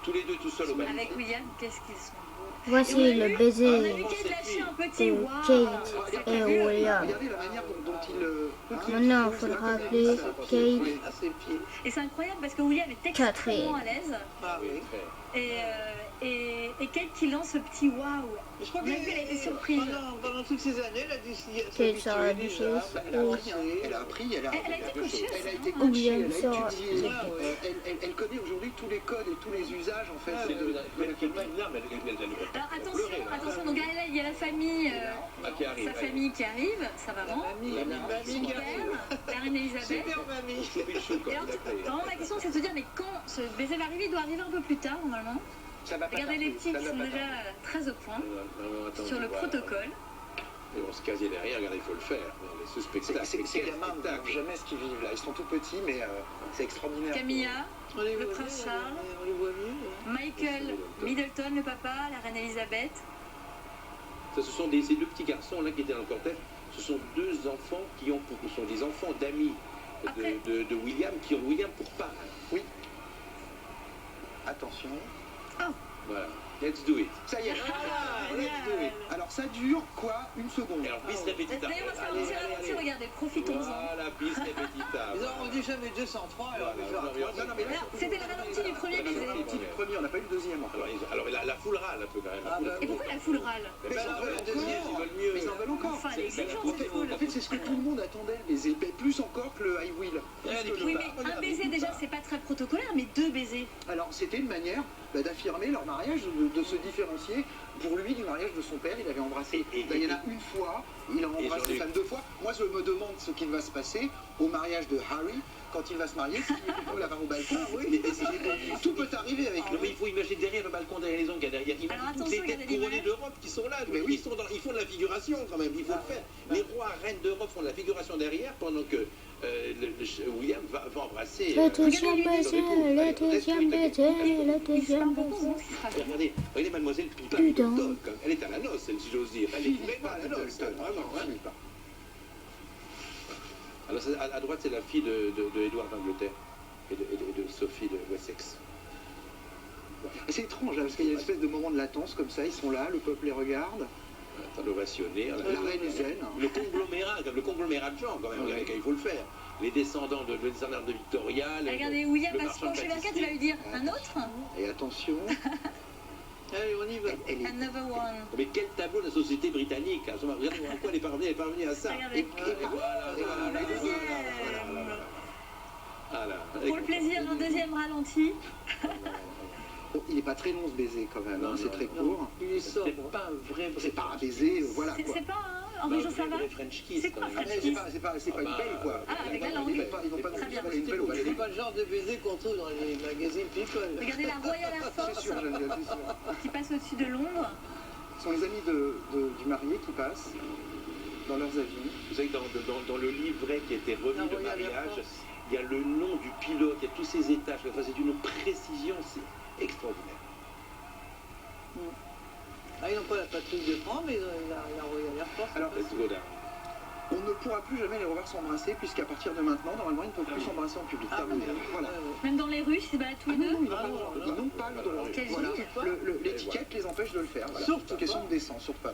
tous les deux tout seuls au bal. Avec William, qu'est-ce qu'ils sont beaux. Voici le On baiser a vu Kate lâcher un petit de waouh. Kate et William. Regardez la manière dont il... Maintenant, il faudra appeler Kate à ses pieds. Et c'est incroyable parce que William est extrêmement à l'aise. Ah oui. Et Kate qui lance ce petit waouh. Je crois On a vu, elle a été surprise. Pendant toutes ces années, elle a dû Kate sera habituée. Elle a appris, elle a été coachée. elle a été William coachée, elle a sera étudié. Elle connaît aujourd'hui tous les codes et tous les usages en fait. Alors attention, donc il y a la famille, sa famille qui arrive, sa maman, son père, la reine Elisabeth. Et alors, vraiment ma question c'est de se dire, mais quand ce baiser va arriver, il doit arriver un peu plus tard normalement. Regardez les petits qui sont déjà très au point sur le protocole. Et on se casier derrière, regardez, il faut le faire. Ce spectacle, Ces gamins ne savent jamais ce qu'ils vivent là. Ils sont tout petits, mais c'est extraordinaire. Camilla, le prince Charles, Michael Middleton, le papa, la reine Elisabeth. Ça, ce sont ces deux petits garçons là qui étaient dans le cortège. Ce sont deux enfants ce sont des enfants d'amis de William qui ont William pour parrain. Oui. Attention. Voilà. Let's do it. Ça y est. Let's do it. Alors ça dure quoi? Une seconde. Alors, bis repetita. D'ailleurs, on va se faire ralentir, regardez, profitons-en. Voilà, bis repetita. On dit jamais 203, alors on va faire Non, mais là, C'était le ralenti du premier baiser. du premier, on n'a pas eu le deuxième encore. Alors la foule râle un peu quand même. Et pourquoi la foule râle? Mais ils en veulent Ils encore. veulent mieux. Mais ils en veulent encore. Enfin, elle est exigeante cette foule. En fait, c'est ce que tout le monde attendait. Les épées, plus encore que le I Will. Oui, mais un baiser déjà, c'est pas très protocolaire, mais deux baisers. Alors, c'était une manière d'affirmer leur mariage, de se différencier. Pour lui, du mariage de son père, il avait embrassé Diana une fois, il a embrassé sa femme deux fois. Moi, je me demande ce qu'il va se passer au mariage de Harry, quand il va se marier, s'il va l'avoir au balcon. Tout peut arriver avec lui. Mais il faut imaginer derrière le balcon, derrière les ongles, derrière. Imagine toutes les têtes couronnées d'Europe qui sont là. Mais oui. Ils font de la figuration quand même, il faut le faire. Les rois, reines d'Europe font de la figuration derrière pendant que William va embrasser. Le deuxième baiser, le deuxième baiser, le deuxième baiser. Regardez mademoiselle Pippa Putain. Middleton, elle est à la noce, si j'ose dire. Elle est vraiment à la noce, vraiment. Hein. Alors à droite, c'est la fille de Édouard d'Angleterre et de Sophie de Wessex. C'est étrange, là, parce qu'il y a une espèce de moment de latence comme ça, ils sont là, le peuple les regarde. Ovationné. La reine est zen. Le conglomérat de gens, quand même, il faut le faire. Les descendants de Victoria. Regardez, William va se pencher vers le cadre, il va lui dire un autre. Et attention. Allez, on y va. Another one. Mais quel tableau de la société britannique. Regardez pourquoi elle est parvenue à ça. Regardez. Le deuxième. Voilà. Pour le plaisir d'un deuxième ralenti. Bon, il n'est pas très long ce baiser quand même, Non, c'est très court. Il est sobre. C'est pas un vrai. C'est pas un baiser, voilà quoi. C'est pas un Henri Jo, ça va? French kiss. C'est quoi quand même. French kiss? C'est pas une belle quoi. Ah, avec la langue. Ils vont pas Très bien. une belle au balai. C'est pas le genre de baiser qu'on trouve dans les magazines People. Regardez la Royal Air C'est Force sûr, Geneviève, c'est sûr. qui passe au-dessus de Londres. Ce sont les amis du marié qui passent dans leurs avions. Vous savez, dans le livret qui a été remis de mariage, il y a le nom du pilote, il y a tous ces étages. Enfin, c'est d'une précision, c'est extraordinaire. Ah, ils n'ont pas la patrouille de France, mais ils ont la Royal Air Force. Alors, Let's go down. on ne pourra plus jamais les revoir s'embrasser, puisqu'à partir de maintenant, normalement, ils ne peuvent plus s'embrasser en public. Terminé. Voilà. Même dans les rues, ils se baladent tous les deux. Ils n'ont pas le droit. Quelle Voilà. vie. L'étiquette les empêche de le faire. Voilà. Surtout C'est une question de décence, surtout pas.